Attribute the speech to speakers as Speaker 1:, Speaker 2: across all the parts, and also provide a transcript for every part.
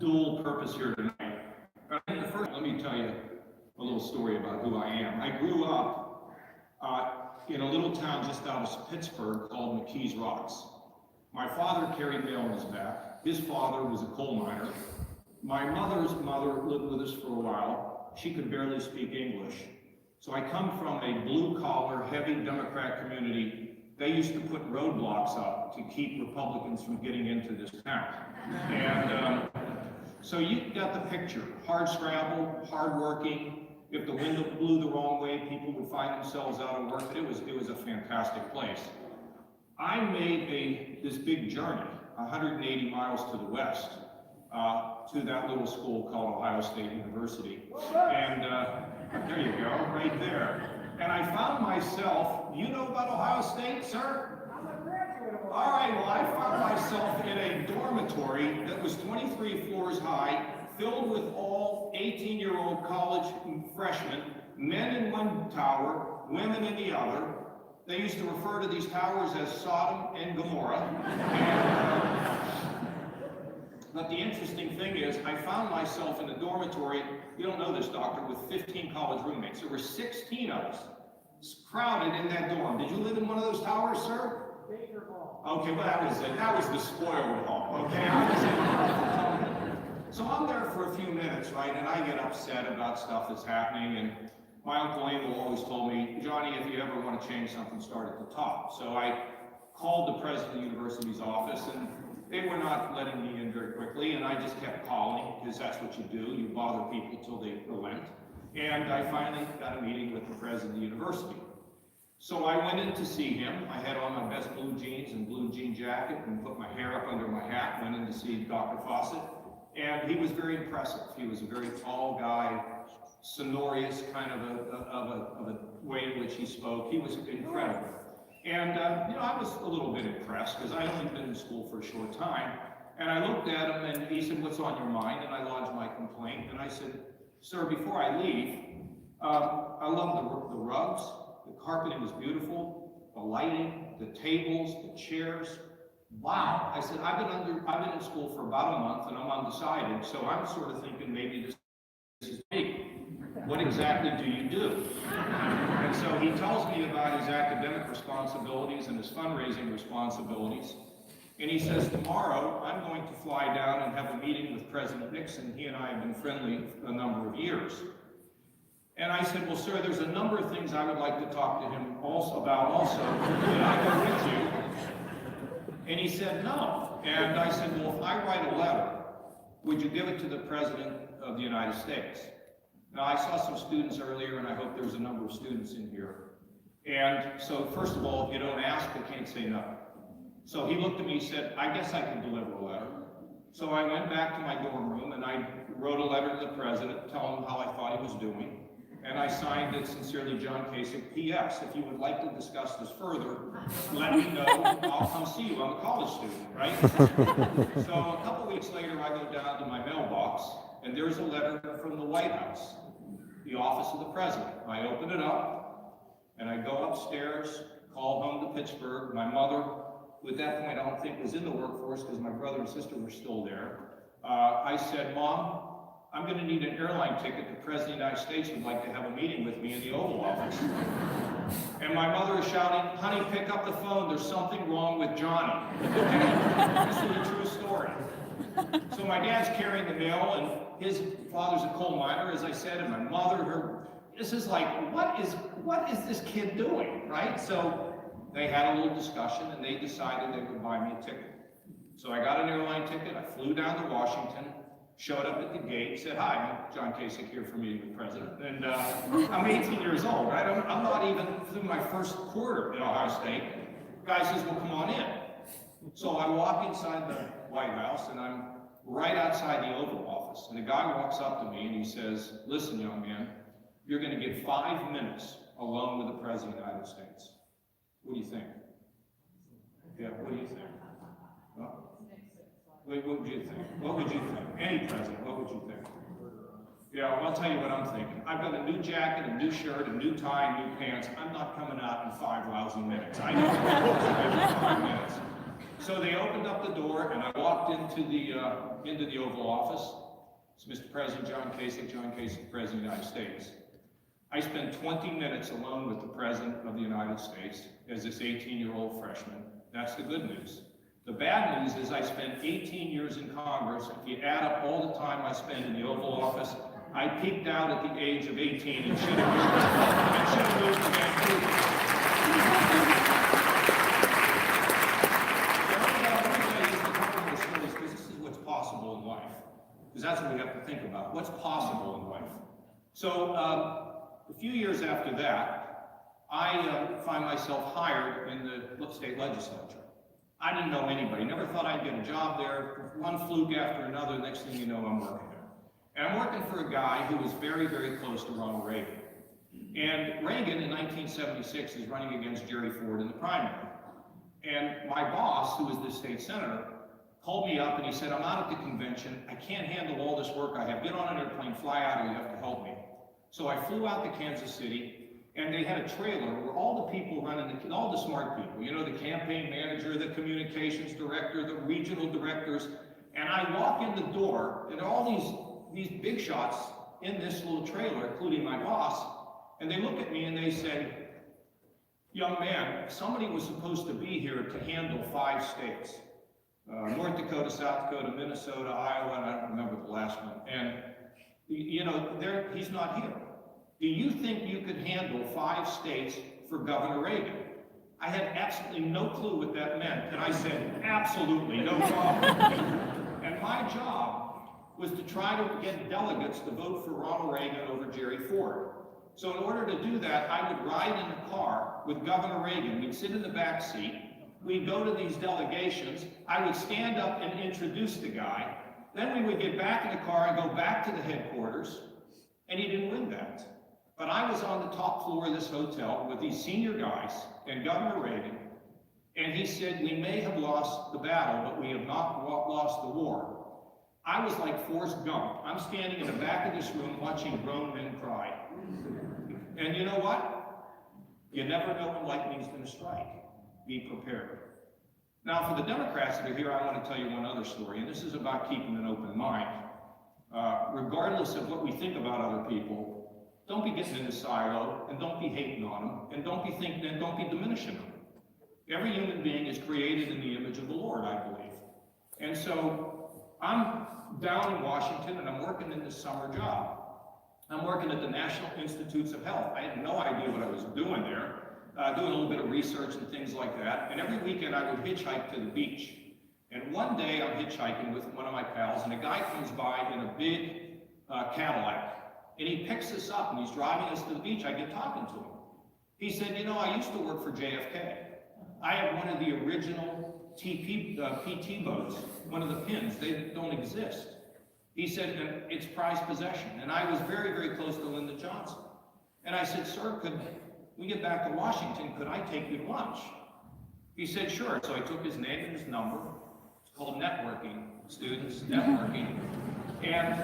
Speaker 1: dual purpose here tonight. But I think first, let me tell you a little story about who I am. I grew up in a little town just out of Pittsburgh called McKees Rocks. My father carried mail on his back. His father was a coal miner. My mother's mother lived with us for a while. She could barely speak English. So I come from a blue-collar, heavy Democrat community. They used to put roadblocks up to keep Republicans from getting into this town. And so you got the picture. Hard scrabble, hard working. If the wind blew the wrong way, people would find themselves out of work. It was a fantastic place. I made this big journey, 180 miles to the west, to that little school called Ohio State University. And there you go, right there. And I found myself, you know about Ohio State, sir?
Speaker 2: I'm a graduate of
Speaker 1: All right, well, I found myself in a dormitory that was 23 floors high, filled with all 18-year-old college freshmen, men in one tower, women in the other. They used to refer to these towers as Sodom and Gomorrah. But the interesting thing is, I found myself in a dormitory, you don't know this, doctor, with 15 college roommates. There were 16 of us, crowded in that dorm. Did you live in one of those towers, sir?
Speaker 2: Baker Hall.
Speaker 1: Okay, well, that was it. That was the spoiled hall, okay? So I'm there for a few minutes, right, and I get upset about stuff that's happening, and my Uncle Emil always told me, Johnny, if you ever want to change something, start at the top. So I called the president of the university's office, and they were not letting me in very quickly, and I just kept calling, because that's what you do. You bother people till they relent. And I finally got a meeting with the president of the university. So I went in to see him. I had on my best blue jeans and blue jean jacket and put my hair up under my hat, went in to see Dr. Fawcett. And he was very impressive. He was a very tall guy, sonorous kind of a way in which he spoke. He was incredible. And, I was a little bit impressed because I only been in school for a short time. And I looked at him and he said, what's on your mind? And I lodged my complaint. And I said, sir, before I leave, I love the rugs. The carpeting was beautiful. The lighting, the tables, the chairs. Wow. I said, I've been in school for about a month and I'm undecided. So I'm sort of thinking maybe this is me. What exactly do you do? And so he tells me about his academic responsibilities and his fundraising responsibilities. And he says, tomorrow I'm going to fly down and have a meeting with President Nixon. He and I have been friendly a number of years. And I said, well, sir, there's a number of things I would like to talk to him about. Can I go with you? And he said, no. And I said, well, if I write a letter, would you give it to the President of the United States? Now, I saw some students earlier, and I hope there's a number of students in here. And so, first of all, if you don't ask, I can't say no. So he looked at me and said, I guess I can deliver a letter. So I went back to my dorm room, and I wrote a letter to the president, telling him how I thought he was doing. And I signed it, sincerely, John Kasich, P.S. If you would like to discuss this further, let me know. I'll come see you. I'm a college student, right? So a couple weeks later, I go down to my mailbox, and there's a letter from the White House, the office of the president. I open it up, and I go upstairs, call home to Pittsburgh. My mother, who at that point I don't think was in the workforce because my brother and sister were still there. I said, Mom, I'm going to need an airline ticket. The President of the United States would like to have a meeting with me in the Oval Office. And my mother is shouting, honey, pick up the phone. There's something wrong with Johnny. This is a true story. So my dad's carrying the mail, and his father's a coal miner, as I said, and my mother, this is like, what is this kid doing, right? So they had a little discussion, and they decided they would buy me a ticket. So I got an airline ticket. I flew down to Washington. Showed up at the gate, said, hi, I'm John Kasich here for meeting with the president. And I'm 18 years old, right? I'm not even through my first quarter at Ohio State. Guy says, well, come on in. So I walk inside the White House, and I'm right outside the Oval Office. And the guy walks up to me, and he says, listen, young man, you're going to get 5 minutes alone with the President of the United States. What do you think? Yeah, what do you think? Well, what would you think? What would you think? Any president, what would you think? Yeah, well, I'll tell you what I'm thinking. I've got a new jacket, a new shirt, a new tie, new pants. I'm not coming out in 5 lousy minutes. I know 5 minutes. So they opened up the door, and I walked into the Oval Office. It's Mr. President John Kasich, President of the United States. I spent 20 minutes alone with the President of the United States as this 18-year-old freshman. That's the good news. The bad news is I spent 18 years in Congress. If you add up all the time I spent in the Oval Office, I peaked out at the age of 18 and should have moved to Vancouver. Because this is what's possible in life. Because that's what we have to think about. What's possible in life? So a few years after that, I find myself hired in the state legislature. I didn't know anybody. Never thought I'd get a job there. One fluke after another. Next thing you know, I'm working there. And I'm working for a guy who was very, very close to Ronald Reagan. And Reagan in 1976 is running against Jerry Ford in the primary. And my boss, who was the state senator, called me up and he said, I'm out at the convention. I can't handle all this work I have. Get on an airplane, fly out, or you have to help me. So I flew out to Kansas City, and they had a trailer where all the people running, all the smart people, you know, the campaign manager, the communications director, the regional directors, and I walk in the door, and all these big shots in this little trailer, including my boss, and they look at me and they say, young man, somebody was supposed to be here to handle 5 states. North Dakota, South Dakota, Minnesota, Iowa, and I don't remember the last one. And, you know, he's not here. Do you think you could handle 5 states for Governor Reagan? I had absolutely no clue what that meant. And I said, absolutely, no problem. And my job was to try to get delegates to vote for Ronald Reagan over Jerry Ford. So in order to do that, I would ride in a car with Governor Reagan. We'd sit in the back seat. We'd go to these delegations. I would stand up and introduce the guy. Then we would get back in the car and go back to the headquarters, and he didn't win that. But I was on the top floor of this hotel with these senior guys and Governor Reagan, and he said, we may have lost the battle, but we have not lost the war. I was like Forrest Gump. I'm standing in the back of this room watching grown men cry. And you know what? You never know when lightning's going to strike. Be prepared. Now, for the Democrats that are here, I want to tell you one other story, and this is about keeping an open mind. Regardless of what we think about other people, don't be getting in a silo, and don't be hating on them, and don't be diminishing them. Every human being is created in the image of the Lord, I believe. And so, I'm down in Washington, and I'm working in this summer job. I'm working at the National Institutes of Health. I had no idea what I was doing there. Doing a little bit of research and things like that. And every weekend I would hitchhike to the beach. And one day I'm hitchhiking with one of my pals, and a guy comes by in a big Cadillac. And he picks us up, and he's driving us to the beach. I get talking to him. He said, you know, I used to work for JFK. I have one of the original PT boats, one of the pins. They don't exist. He said, and it's prized possession. And I was very, very close to Lyndon Johnson. And I said, sir, could we get back to Washington, could I take you to lunch? He said, sure. So I took his name and his number. It's called networking, students, networking. And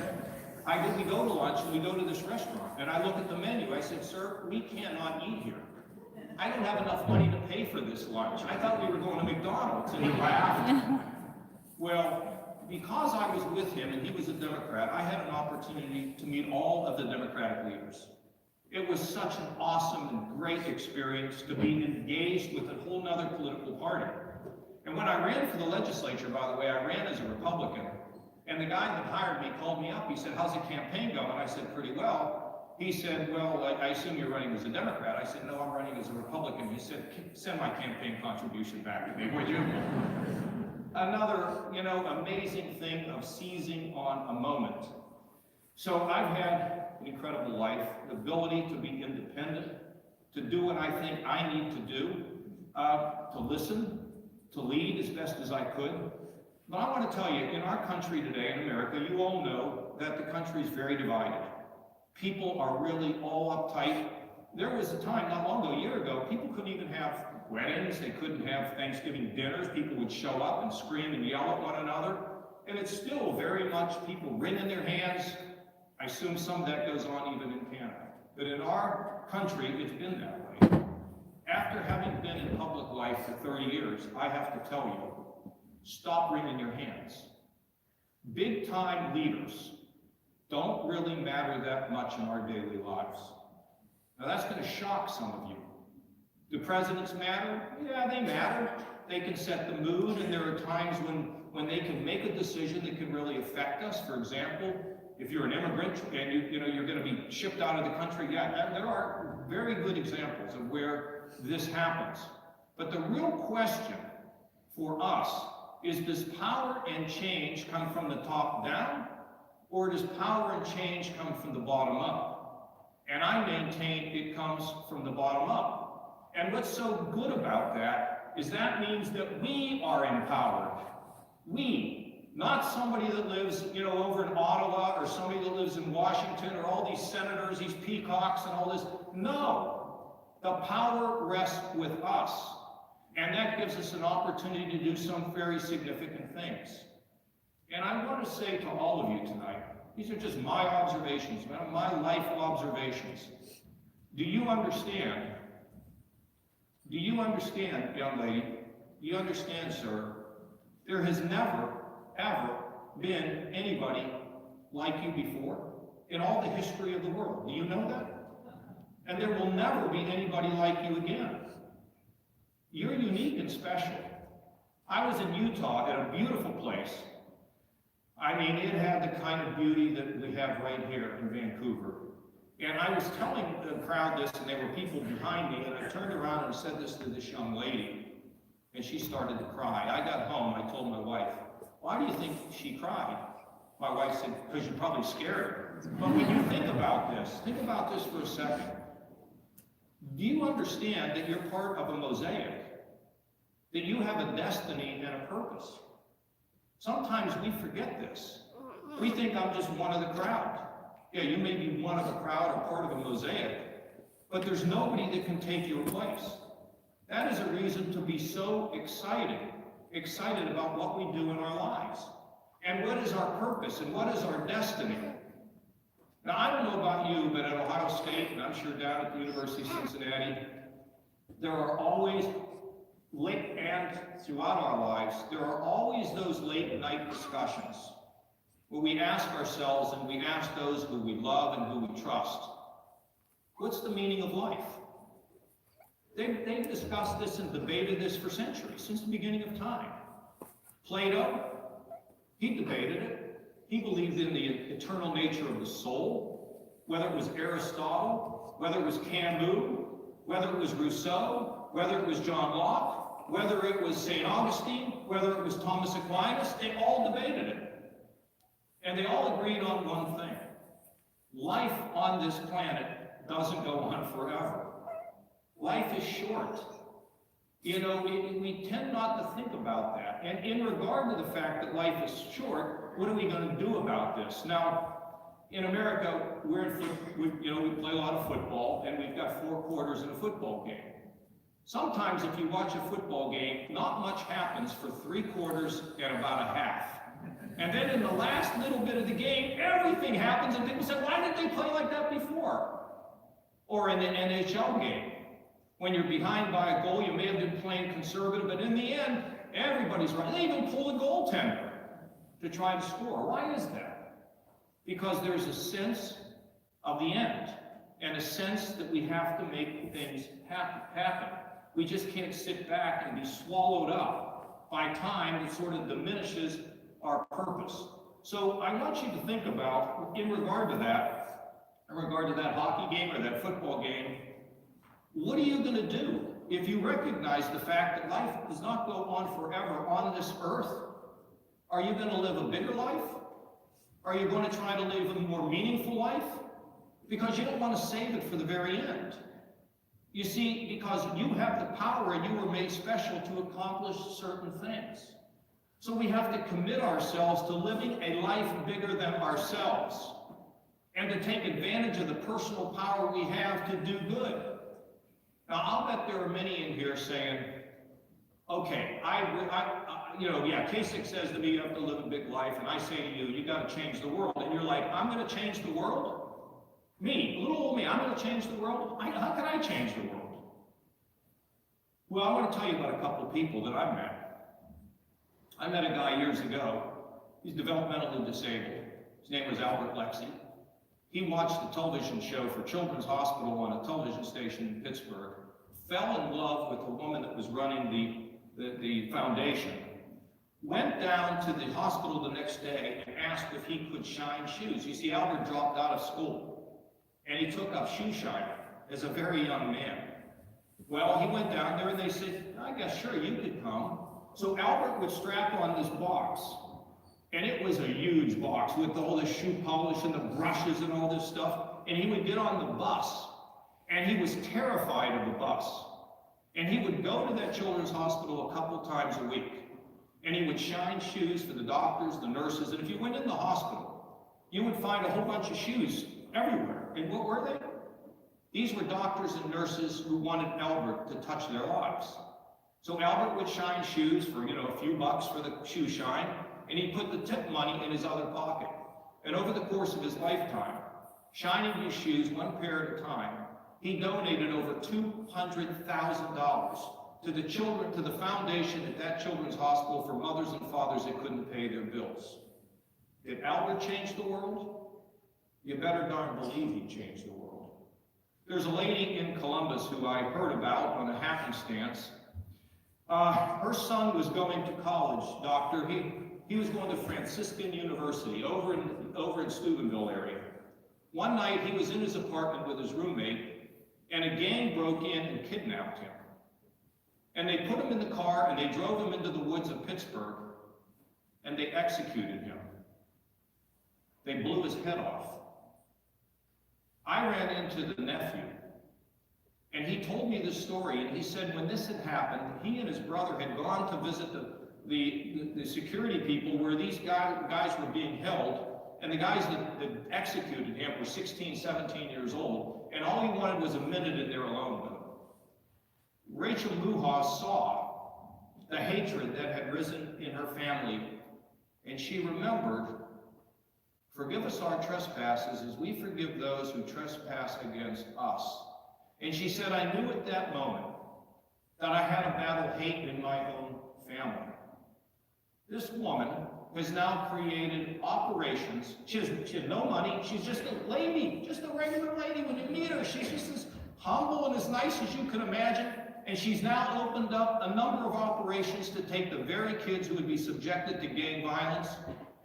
Speaker 1: we go to lunch, and we go to this restaurant. And I look at the menu. I said, sir, we cannot eat here. I don't have enough money to pay for this lunch. I thought we were going to McDonald's. And he laughed. Well, because I was with him, and he was a Democrat, I had an opportunity to meet all of the Democratic leaders. It was such an awesome and great experience to be engaged with a whole nother political party. And when I ran for the legislature, by the way, I ran as a Republican. And the guy that hired me called me up. He said, how's the campaign going? I said, pretty well. He said, well, I assume you're running as a Democrat. I said, no, I'm running as a Republican. He said, send my campaign contribution back to me, would you? Another, you know, amazing thing of seizing on a moment. So I've had an incredible life, the ability to be independent, to do what I think I need to do, to listen, to lead as best as I could. But I want to tell you, in our country today, in America, you all know that the country is very divided. People are really all uptight. There was a time, not long ago, a year ago, people couldn't even have weddings, they couldn't have Thanksgiving dinners, people would show up and scream and yell at one another. And it's still very much people wringing their hands. I assume some of that goes on even in Canada. But in our country, it's been that way. After having been in public life for 30 years, I have to tell you, stop wringing your hands. Big-time leaders don't really matter that much in our daily lives. Now that's going to shock some of you. Do presidents matter? Yeah, they matter. They can set the mood, and there are times when they can make a decision that can really affect us. For example, if you're an immigrant and you're going to be shipped out of the country, yeah, there are very good examples of where this happens. But the real question for us is, does power and change come from the top down, or does power and change come from the bottom up? And I maintain it comes from the bottom up. And what's so good about that is that means that we are empowered. We, not somebody that lives, over in Ottawa, or somebody that lives in Washington, or all these senators, these peacocks and all this. No, the power rests with us. And that gives us an opportunity to do some very significant things. And I want to say to all of you tonight, these are just my observations, my life observations. Do you understand? Do you understand, young lady? Do you understand, sir? There has never, ever been anybody like you before in all the history of the world. Do you know that? And there will never be anybody like you again. You're unique and special. I was in Utah at a beautiful place. I mean, it had the kind of beauty that we have right here in Vancouver. And I was telling the crowd this, and there were people behind me, and I turned around and said this to this young lady, and she started to cry. I got home, I told my wife, "Why do you think she cried?" My wife said, "Because you're probably scared." But when you think about this for a second. Do you understand that you're part of a mosaic? That you have a destiny and a purpose? Sometimes we forget this. We think I'm just one of the crowd. Yeah, you may be one of a crowd or part of a mosaic, but there's nobody that can take your place. That is a reason to be so excited about what we do in our lives. And what is our purpose and what is our destiny? Now, I don't know about you, but at Ohio State, and I'm sure down at the University of Cincinnati, there are always and throughout our lives, there are always those late night discussions where we ask ourselves and we ask those who we love and who we trust, what's the meaning of life? They've discussed this and debated this for centuries, since the beginning of time. Plato, he debated it. He believed in the eternal nature of the soul, whether it was Aristotle, whether it was Camus, whether it was Rousseau, whether it was John Locke, whether it was St. Augustine, whether it was Thomas Aquinas, they all debated it. And they all agreed on one thing. Life on this planet doesn't go on forever. Life is short. We tend not to think about that. And in regard to the fact that life is short, what are we going to do about this? Now, in America, we play a lot of football, and we've got 4 quarters in a football game. Sometimes if you watch a football game, not much happens for 3 quarters and about a half. And then in the last little bit of the game, everything happens, and people say, why didn't they play like that before? Or in the NHL game, when you're behind by a goal, you may have been playing conservative, but in the end, everybody's right. They even pull a goaltender to try to score. Why is that? Because there's a sense of the end, and a sense that we have to make things happen. We just can't sit back and be swallowed up by time that sort of diminishes our purpose. So I want you to think about, in regard to that hockey game or that football game, what are you going to do if you recognize the fact that life does not go on forever on this earth? Are you going to live a bigger life? Are you going to try to live a more meaningful life? Because you don't want to save it for the very end. You see, because you have the power and you were made special to accomplish certain things. So we have to commit ourselves to living a life bigger than ourselves and to take advantage of the personal power we have to do good. Now, I'll bet there are many in here saying, okay, Kasich says to me, you have to live a big life, and I say to you, you got to change the world. And you're like, I'm going to change the world? Me, little old me, I'm going to change the world? How can I change the world? Well, I want to tell you about a couple of people that I've met. I met a guy years ago. He's developmentally disabled. His name was Albert Lexie. He watched the television show for Children's Hospital on a television station in Pittsburgh, fell in love with the woman that was running the foundation, went down to the hospital the next day and asked if he could shine shoes. You see, Albert dropped out of school, and he took up shoe shining as a very young man. Well, he went down there, and they said, I guess, sure, you could come. So Albert would strap on this box, and it was a huge box with all the shoe polish and the brushes and all this stuff, and he would get on the bus, and he was terrified of the bus. And he would go to that children's hospital a couple times a week, and he would shine shoes for the doctors, the nurses, and if you went in the hospital, you would find a whole bunch of shoes everywhere. And what were they? These were doctors and nurses who wanted Albert to touch their lives. So Albert would shine shoes for, a few bucks for the shoe shine, and he put the tip money in his other pocket. And over the course of his lifetime, shining his shoes one pair at a time, he donated over $200,000 to the children, to the foundation at that children's hospital for mothers and fathers that couldn't pay their bills. Did Albert change the world? You better darn believe he changed the world. There's a lady in Columbus who I heard about on a happenstance. Her son was going to college, doctor. He was going to Franciscan University over in Steubenville area. One night he was in his apartment with his roommate, and a gang broke in and kidnapped him. And they put him in the car and they drove him into the woods of Pittsburgh, and they executed him. They blew his head off. I ran into the nephew, and he told me this story, and he said when this had happened, he and his brother had gone to visit the security people where these guys were being held, and the guys that executed him were 16, 17 years old, and all he wanted was a minute in there alone with him. Rachel Muhas saw the hatred that had risen in her family, and she remembered, forgive us our trespasses as we forgive those who trespass against us. And she said, I knew at that moment that I had a battle hate in my own family. This woman has now created operations. She has no money. She's just a lady, just a regular lady. When you meet her, she's just as humble and as nice as you can imagine. And she's now opened up a number of operations to take the very kids who would be subjected to gang violence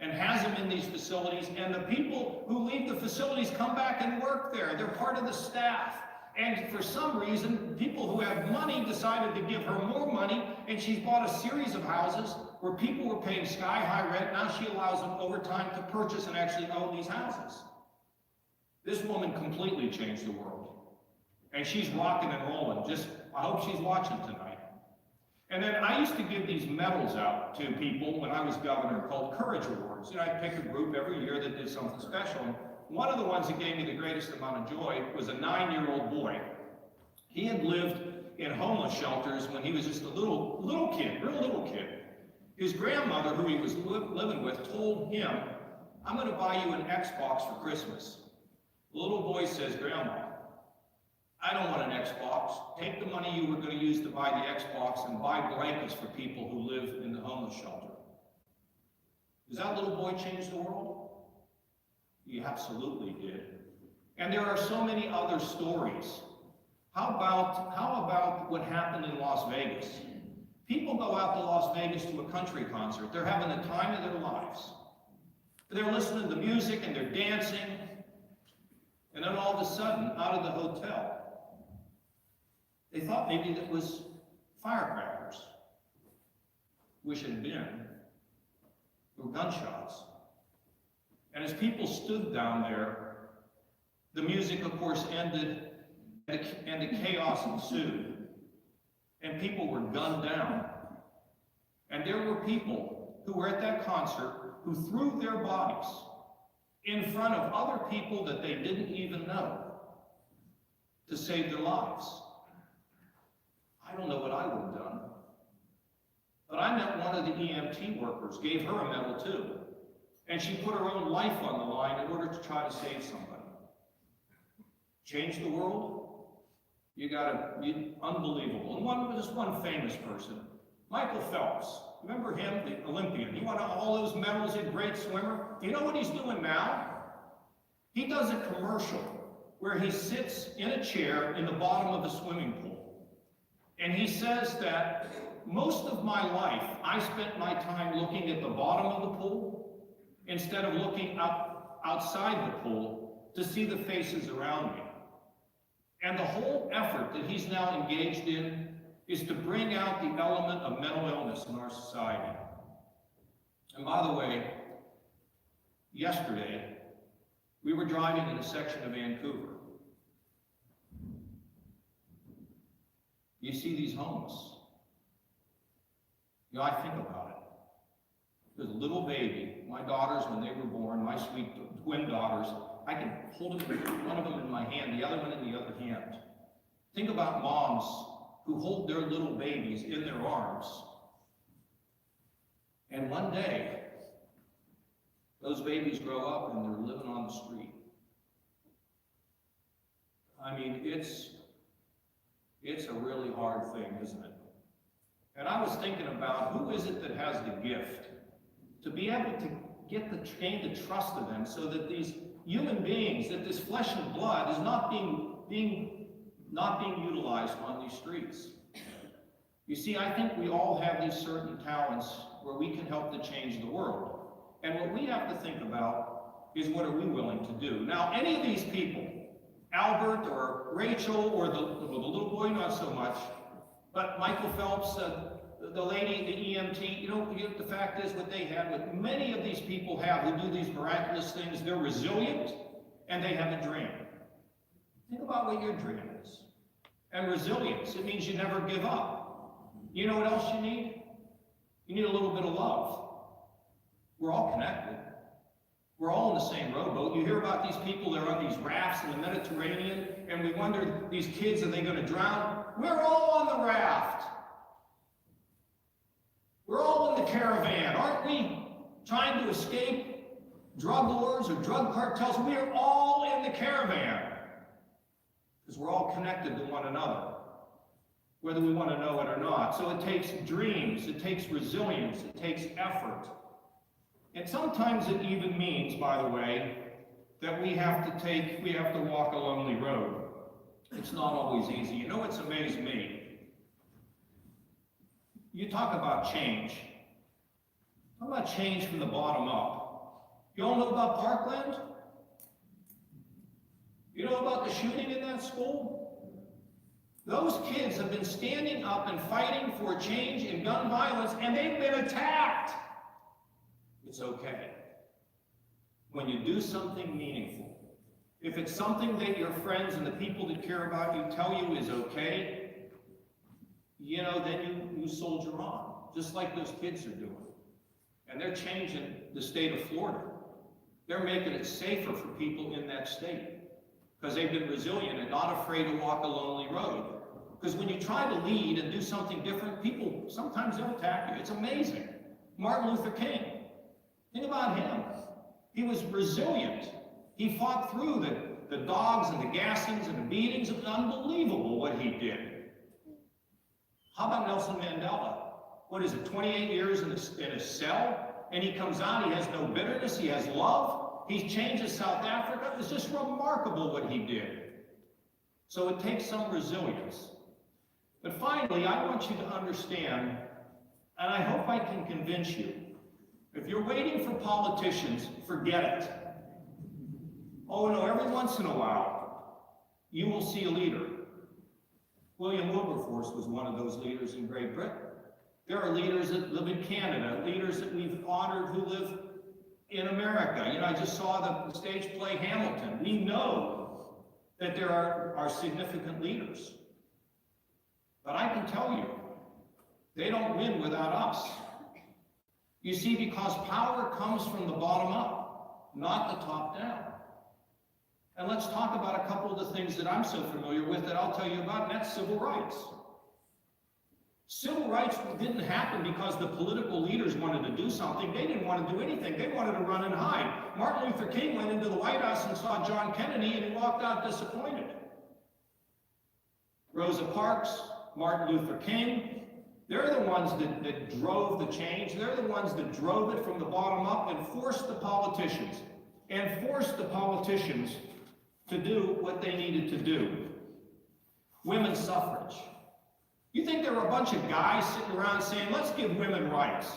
Speaker 1: and has them in these facilities. And the people who leave the facilities come back and work there. They're part of the staff. And for some reason, people who have money decided to give her more money, and she's bought a series of houses where people were paying sky-high rent. Now she allows them over time to purchase and actually own these houses. This woman completely changed the world. And she's rocking and rolling. I hope she's watching tonight. And then I used to give these medals out to people when I was governor called Courage Awards. I'd pick a group every year that did something special. And one of the ones that gave me the greatest amount of joy was a 9-year-old boy. He had lived in homeless shelters when he was just a little kid, real little kid. His grandmother, who he was living with, told him, I'm going to buy you an Xbox for Christmas. The little boy says, Grandma, I don't want an Xbox. Take the money you were going to use to buy the Xbox and buy blankets for people who live in the homeless shelter. Does that little boy change the world? He absolutely did. And there are so many other stories. How about what happened in Las Vegas? People go out to Las Vegas to a country concert. They're having the time of their lives. They're listening to music and they're dancing. And then all of a sudden, out of the hotel, they thought maybe that was firecrackers. Wish it had been. There were gunshots. And as people stood down there, the music, of course, ended, and the chaos ensued. And people were gunned down. And there were people who were at that concert who threw their bodies in front of other people that they didn't even know to save their lives. I don't know what I would have done. But I met one of the EMT workers, gave her a medal too. And she put her own life on the line in order to try to save somebody. Change the world? Unbelievable. And just one famous person. Michael Phelps, remember him, the Olympian? He won all those medals, a great swimmer. You know what he's doing now? He does a commercial where he sits in a chair in the bottom of the swimming pool. And he says that most of my life, I spent my time looking at the bottom of the pool instead of looking up outside the pool to see the faces around me. And the whole effort that he's now engaged in is to bring out the element of mental illness in our society. And by the way, yesterday, we were driving in a section of Vancouver. You see these homes. You know, I think about it. There's a little baby, my daughters, when they were born, my sweet twin daughters, I can hold one of them in my hand, the other one in the other hand. Think about moms who hold their little babies in their arms. And one day, those babies grow up and they're living on the street. I mean, it's a really hard thing, isn't it? And I was thinking about who is it that has the gift to be able to gain the trust of them so that these human beings, that this flesh and blood is not being utilized on these streets. You see, I think we all have these certain talents where we can help to change the world. And what we have to think about is, what are we willing to do? Now, any of these people, Albert or Rachel or the little boy, not so much, but Michael Phelps, the lady, the EMT, you know, the fact is what they have, what many of these people have who do these miraculous things, they're resilient and they have a dream. Think about what your dream is. And resilience, it means you never give up. You know what else you need? You need a little bit of love. We're all connected. We're all in the same rowboat. You hear about these people that are on these rafts in the Mediterranean, and we wonder, these kids, are they going to drown? We're all on the raft. We're all in the caravan. Aren't we trying to escape drug lords or drug cartels? We are all in the caravan because we're all connected to one another, whether we want to know it or not. So it takes dreams, it takes resilience, it takes effort. And sometimes it even means, by the way, that we have to walk a lonely road. It's not always easy. You know what's amazed me? You talk about change. Talk about change from the bottom up. You all know about Parkland? You know about the shooting in that school? Those kids have been standing up and fighting for change in gun violence, and they've been attacked. It's okay. When you do something meaningful, if it's something that your friends and the people that care about you tell you is okay, you know, then you soldier on, just like those kids are doing. And they're changing the state of Florida. They're making it safer for people in that state because they've been resilient and not afraid to walk a lonely road. Because when you try to lead and do something different, people, sometimes they'll attack you. It's amazing. Martin Luther King. Think about him. He was resilient. He fought through the dogs and the gassings and the beatings. It was unbelievable what he did. How about Nelson Mandela? What is it, 28 years in a cell? And he comes out, he has no bitterness, he has love. He changes South Africa. It's just remarkable what he did. So it takes some resilience. But finally, I want you to understand, and I hope I can convince you, if you're waiting for politicians, forget it. Oh no, every once in a while, you will see a leader. William Wilberforce was one of those leaders in Great Britain. There are leaders that live in Canada, leaders that we've honored who live in America. You know, I just saw the stage play Hamilton. We know that there are significant leaders. But I can tell you, they don't win without us. You see, because power comes from the bottom up, not the top down. And let's talk about a couple of the things that I'm so familiar with that I'll tell you about, and that's civil rights. Civil rights didn't happen because the political leaders wanted to do something. They didn't want to do anything. They wanted to run and hide. Martin Luther King went into the White House and saw John Kennedy, and he walked out disappointed. Rosa Parks, Martin Luther King, They're the ones that drove the change. They're the ones that drove it from the bottom up and forced the politicians to do what they needed to do. Women's suffrage. You think there were a bunch of guys sitting around saying, let's give women rights?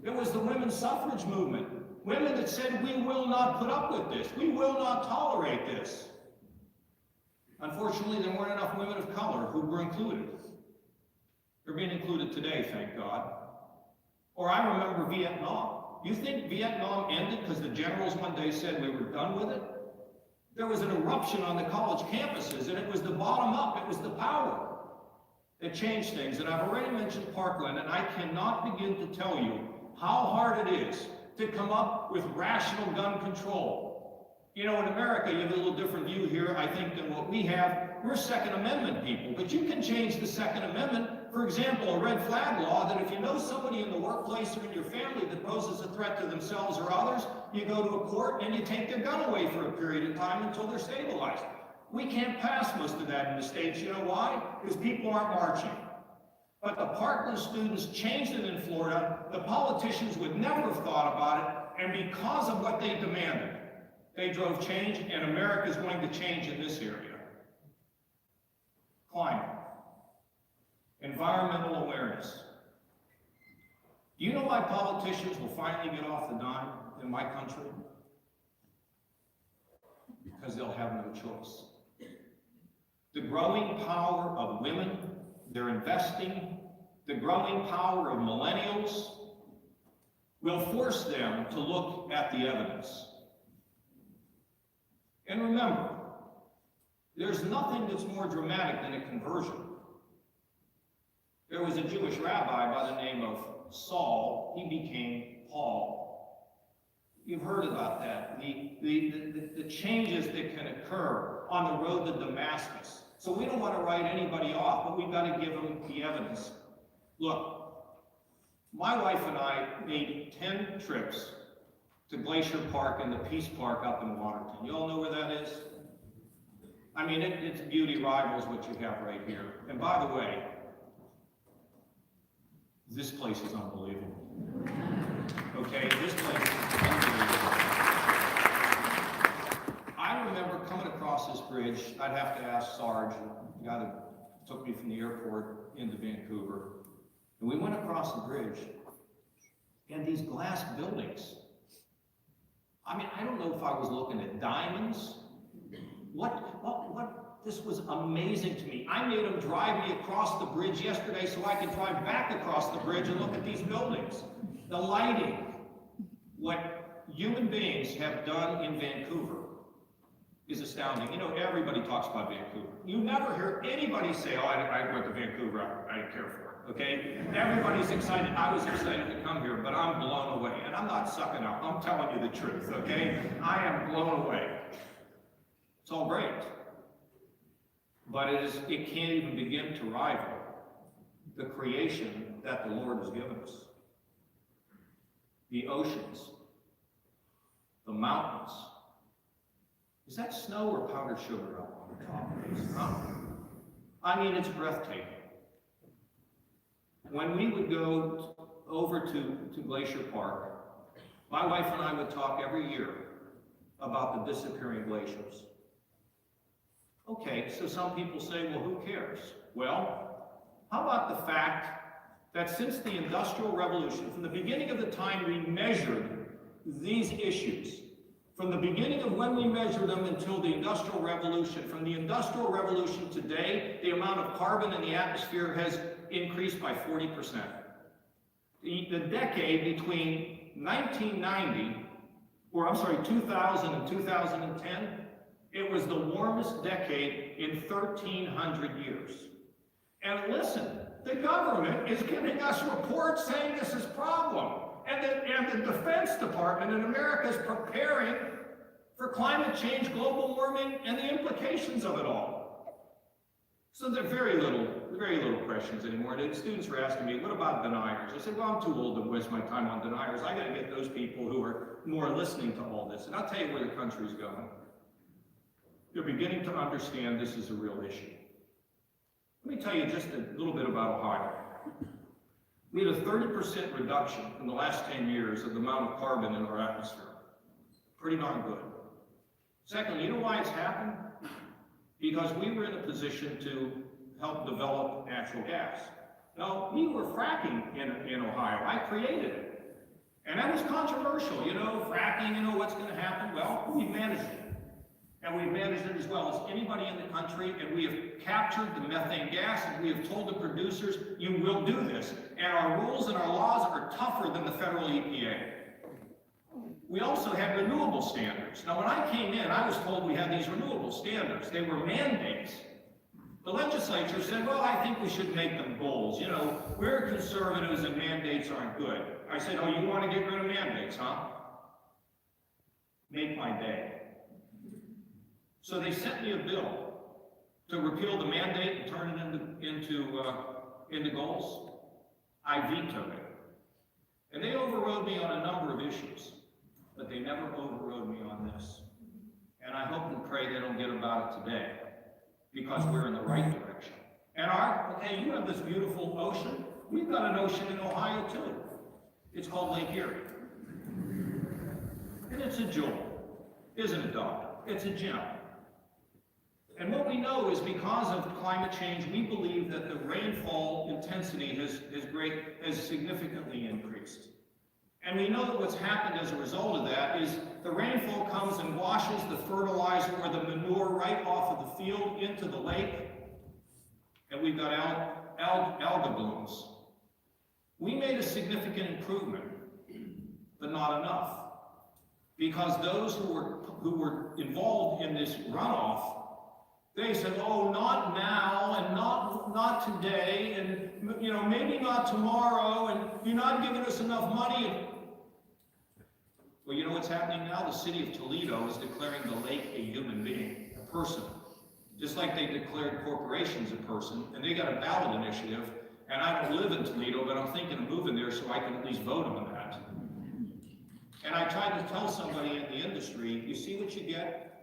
Speaker 1: It was the women's suffrage movement. Women that said, we will not put up with this. We will not tolerate this. Unfortunately, there weren't enough women of color who were included. They're being included today, thank God. Or I remember Vietnam. You think Vietnam ended because the generals one day said we were done with it? There was an eruption on the college campuses, and it was the bottom up, it was the power that changed things. And I've already mentioned Parkland, and I cannot begin to tell you how hard it is to come up with rational gun control. You know, in America, you have a little different view here, I think, than what we have. We're Second Amendment people, but you can change the Second Amendment. For example, a red flag law that if you know somebody in the workplace or in your family that poses a threat to themselves or others, you go to a court and you take their gun away for a period of time until they're stabilized. We can't pass most of that in the States. You know why? Because people aren't marching. But the Parkland students changed it in Florida. The politicians would never have thought about it, and because of what they demanded, they drove change, and America is going to change in this area. Climate. Environmental awareness. Do you know why politicians will finally get off the dime in my country? Because they'll have no choice. The growing power of women, their investing, the growing power of millennials will force them to look at the evidence. And remember, there's nothing that's more dramatic than a conversion. There was a Jewish rabbi by the name of Saul. He became Paul. You've heard about that, the changes that can occur on the road to Damascus. So we don't want to write anybody off, but we've got to give them the evidence. Look, my wife and I made 10 trips to Glacier Park and the Peace Park up in Waterton. You all know where that is? I mean, its beauty rivals what you have right here. And by the way, this place is unbelievable. Okay, this place is unbelievable. I remember coming across this bridge. I'd have to ask Sarge, the guy that took me from the airport into Vancouver. And we went across the bridge, and these glass buildings. I mean, I don't know if I was looking at diamonds. This was amazing to me. I made them drive me across the bridge yesterday so I could drive back across the bridge and look at these buildings. The lighting, what human beings have done in Vancouver is astounding. You know, everybody talks about Vancouver. You never hear anybody say, oh, I went to Vancouver, I didn't care for it, okay? Everybody's excited. I was excited to come here, but I'm blown away. And I'm not sucking up. I'm telling you the truth, okay? I am blown away. It's all great. But it can't even begin to rival the creation that the Lord has given us. The oceans, the mountains. Is that snow or powdered sugar up on the top of this? I mean, it's breathtaking. When we would go over to Glacier Park, my wife and I would talk every year about the disappearing glaciers. Okay, so some people say, well, who cares? Well, how about the fact that since the Industrial Revolution, from the beginning of the time we measured these issues, from the beginning of when we measured them until the Industrial Revolution, from the Industrial Revolution today, the amount of carbon in the atmosphere has increased by 40%. The decade between 2000 and 2010, it was the warmest decade in 1,300 years. And listen, the government is giving us reports saying this is a problem. And the Defense Department in America is preparing for climate change, global warming, and the implications of it all. So there are very little questions anymore. And students were asking me, what about deniers? I said, well, I'm too old to waste my time on deniers. I got to get those people who are more listening to all this. And I'll tell you where the country's going. They're beginning to understand this is a real issue. Let me tell you just a little bit about Ohio. We had a 30% reduction in the last 10 years of the amount of carbon in our atmosphere. Pretty darn good. Secondly, you know why it's happened? Because we were in a position to help develop natural gas. Now, we were fracking in Ohio. I created it. And that was controversial, fracking, what's going to happen? Well, we managed it. And we've managed it as well as anybody in the country, and we have captured the methane gas, and we have told the producers, you will do this. And our rules and our laws are tougher than the federal EPA. We also had renewable standards. Now, when I came in, I was told we had these renewable standards. They were mandates. The legislature said, well, I think we should make them goals. We're conservatives and mandates aren't good. I said, oh, you want to get rid of mandates, huh? Make my day. So they sent me a bill to repeal the mandate and turn it into goals. I vetoed it. And they overrode me on a number of issues, but they never overrode me on this. And I hope and pray they don't get about it today, because we're in the right direction. And you have this beautiful ocean. We've got an ocean in Ohio too. It's called Lake Erie. And it's a jewel, isn't it, Doctor? It's a gem. And what we know is because of climate change, we believe that the rainfall intensity has significantly increased. And we know that what's happened as a result of that is the rainfall comes and washes the fertilizer or the manure right off of the field into the lake, and we've got algae blooms. We made a significant improvement, but not enough, because those who were involved in this runoff, they said, oh, not now, and not today, and maybe not tomorrow, and you're not giving us enough money. Well, you know what's happening now? The city of Toledo is declaring the lake a human being, a person. Just like they declared corporations a person, and they got a ballot initiative, and I don't live in Toledo, but I'm thinking of moving there so I can at least vote on that. And I tried to tell somebody in the industry, you see what you get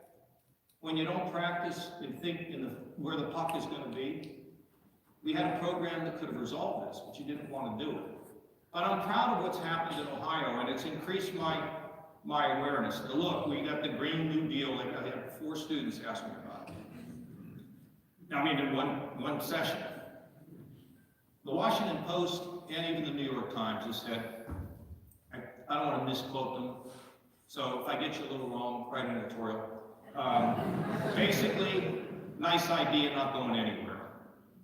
Speaker 1: when you don't practice and think where the puck is going to be? We had a program that could have resolved this, but you didn't want to do it. But I'm proud of what's happened in Ohio, and it's increased my awareness. Now look, we got the Green New Deal, like I had 4 students ask me about it. In one session. The Washington Post and even the New York Times has said, I don't want to misquote them, so if I get you a little wrong, write an editorial. Basically, nice idea, not going anywhere.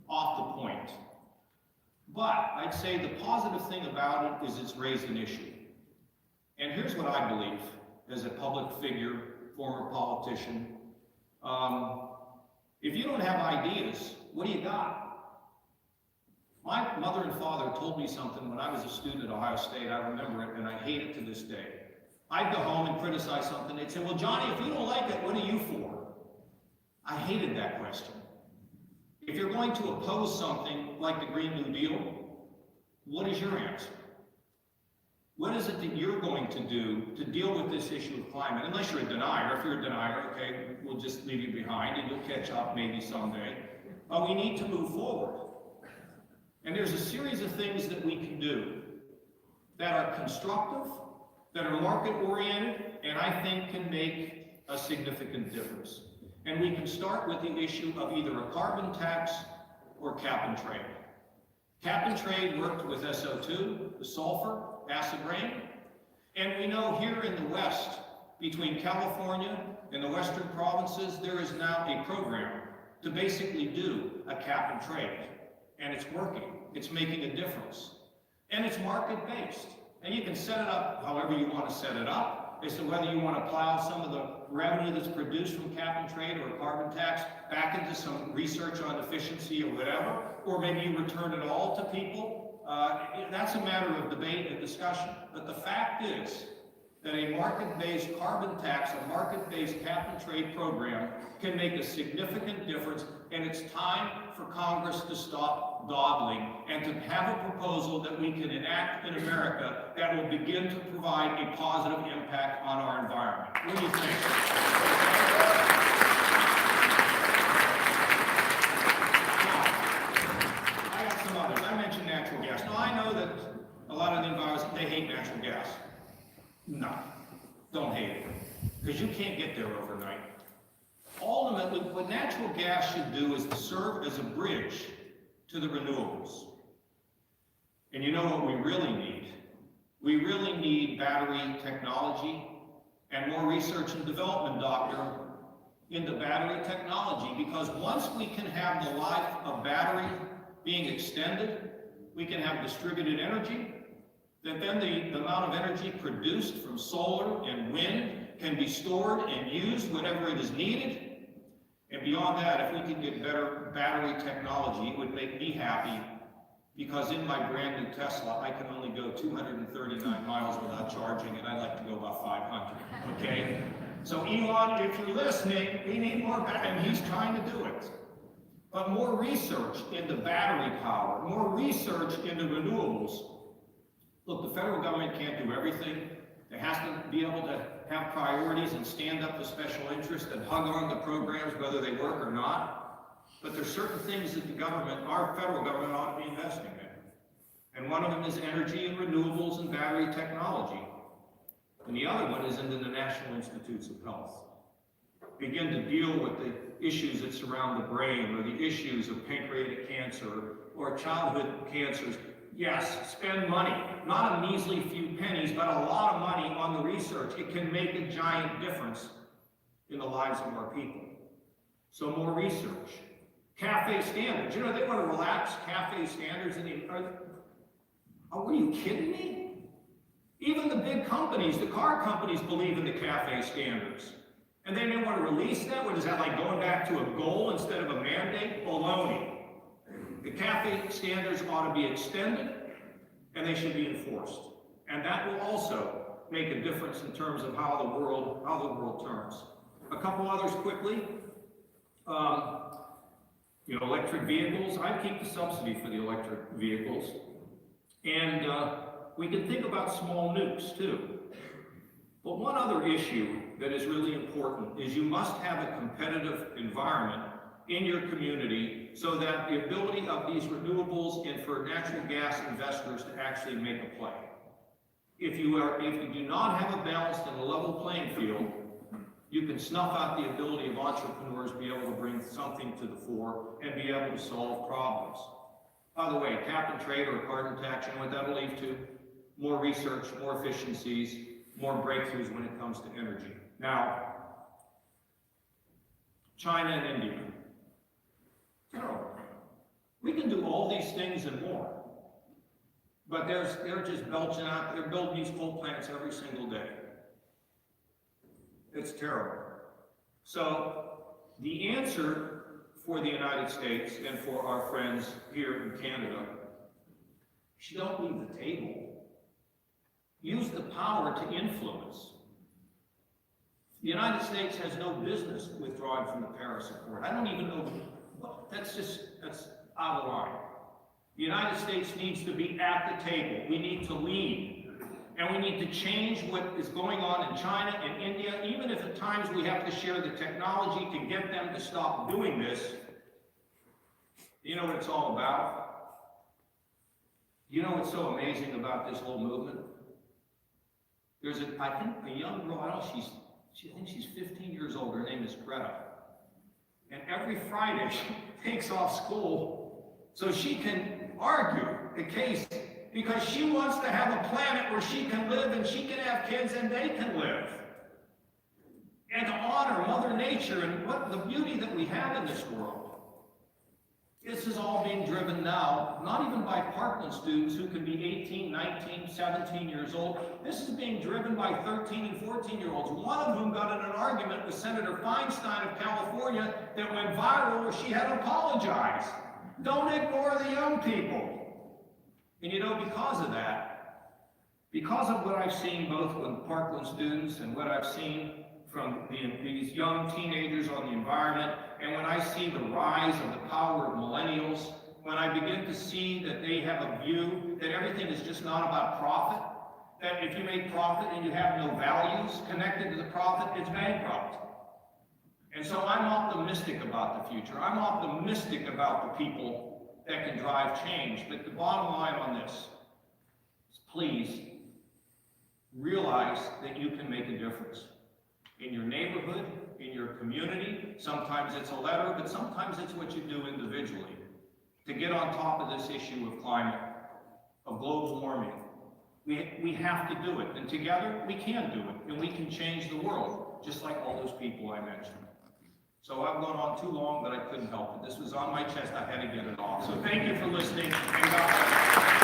Speaker 1: Off the point. But I'd say the positive thing about it is it's raised an issue. And here's what I believe as a public figure, former politician. If you don't have ideas, what do you got? My mother and father told me something when I was a student at Ohio State. I remember it, and I hate it to this day. I'd go home and criticize something. They'd say, well, Johnny, if you don't like it, what are you for? I hated that question. If you're going to oppose something like the Green New Deal, what is your answer? What is it that you're going to do to deal with this issue of climate? Unless you're a denier. If you're a denier, okay, we'll just leave you behind and you'll catch up maybe someday. But we need to move forward. And there's a series of things that we can do that are constructive, that are market-oriented, and I think can make a significant difference. And we can start with the issue of either a carbon tax or cap and trade. Cap and trade worked with SO2, the sulfur, acid rain, and we know here in the West, between California and the Western provinces, there is now a program to basically do a cap and trade. And it's working. It's making a difference. And it's market-based. And you can set it up however you want to set it up, as to whether you want to plow some of the revenue that's produced from cap and trade or a carbon tax back into some research on efficiency or whatever, or maybe you return it all to people. That's a matter of debate and discussion. But the fact is that a market-based carbon tax, a market-based cap and trade program can make a significant difference, and it's time for Congress to stop dawdling and to have a proposal that we can enact in America that will begin to provide a positive impact on our environment. What do you think? No, don't hate it, because you can't get there overnight. Ultimately, what natural gas should do is to serve as a bridge to the renewables. And you know what we really need? We really need battery technology and more research and development, doctor, into battery technology, because once we can have the life of battery being extended, we can have distributed energy, that then the amount of energy produced from solar and wind can be stored and used whenever it is needed. And beyond that, if we could get better battery technology, it would make me happy, because in my brand new Tesla, I can only go 239 miles without charging, and I like to go about 500, okay? So Elon, if you're listening, we need more battery, and he's trying to do it. But more research into battery power, more research into renewables. Look, the federal government can't do everything. It has to be able to have priorities and stand up to special interests and hug on the programs whether they work or not. But there's certain things that the government, our federal government, ought to be investing in. And one of them is energy and renewables and battery technology. And the other one is into the National Institutes of Health. Begin to deal with the issues that surround the brain, or the issues of pancreatic cancer or childhood cancers. Yes, spend money, not a measly few pennies, but a lot of money on the research. It can make a giant difference in the lives of our people. So more research. CAFE standards. You know, they want to relax CAFE standards. Are you kidding me? Even the big companies, the car companies, believe in the CAFE standards. And then they want to release that? What is that, like going back to a goal instead of a mandate? Baloney. The CAFE standards ought to be extended, and they should be enforced. And that will also make a difference in terms of how the world turns. A couple others quickly. Electric vehicles. I keep the subsidy for the electric vehicles. And we can think about small nukes too. But one other issue that is really important is you must have a competitive environment in your community so that the ability of these renewables and for natural gas investors to actually make a play. If you do not have a balanced and a level playing field, you can snuff out the ability of entrepreneurs to be able to bring something to the fore and be able to solve problems. By the way, cap and trade or carbon tax, you know what that'll lead to? More research, more efficiencies, more breakthroughs when it comes to energy. Now, China and India. Terrible. We can do all these things and more. But they're just belching out, they're building these coal plants every single day. It's terrible. So the answer for the United States and for our friends here in Canada, you don't leave the table. Use the power to influence. The United States has no business withdrawing from the Paris Accord. I don't even know, that's out of line. The United States needs to be at the table. We need to lead. And we need to change what is going on in China and India, even if at times we have to share the technology to get them to stop doing this. You know what it's all about? You know what's so amazing about this whole movement? There's I think a young girl, I think she's 15 years old, her name is Greta. And every Friday she takes off school so she can argue the case, because she wants to have a planet where she can live and she can have kids and they can live. And to honor Mother Nature and what the beauty that we have in this world. This is all being driven now, not even by Parkland students who can be 18, 19, 17 years old. This is being driven by 13 and 14-year-olds, one of whom got in an argument with Senator Feinstein of California that went viral where she had to apologize. Don't ignore the young people. And you know, because of that, because of what I've seen both with Parkland students and what I've seen from these young teenagers on the environment, and when I see the rise of the power of millennials, when I begin to see that they have a view that everything is just not about profit, that if you make profit and you have no values connected to the profit, it's bankrupt. And so I'm optimistic about the future. I'm optimistic about the people that can drive change. But the bottom line on this is please realize that you can make a difference in your neighborhood, in your community. Sometimes it's a letter, but sometimes it's what you do individually to get on top of this issue of climate, of global warming. We have to do it, and together we can do it, and we can change the world, just like all those people I mentioned. So I've gone on too long, but I couldn't help it. This was on my chest, I had to get it off. So thank you for listening, and God bless you.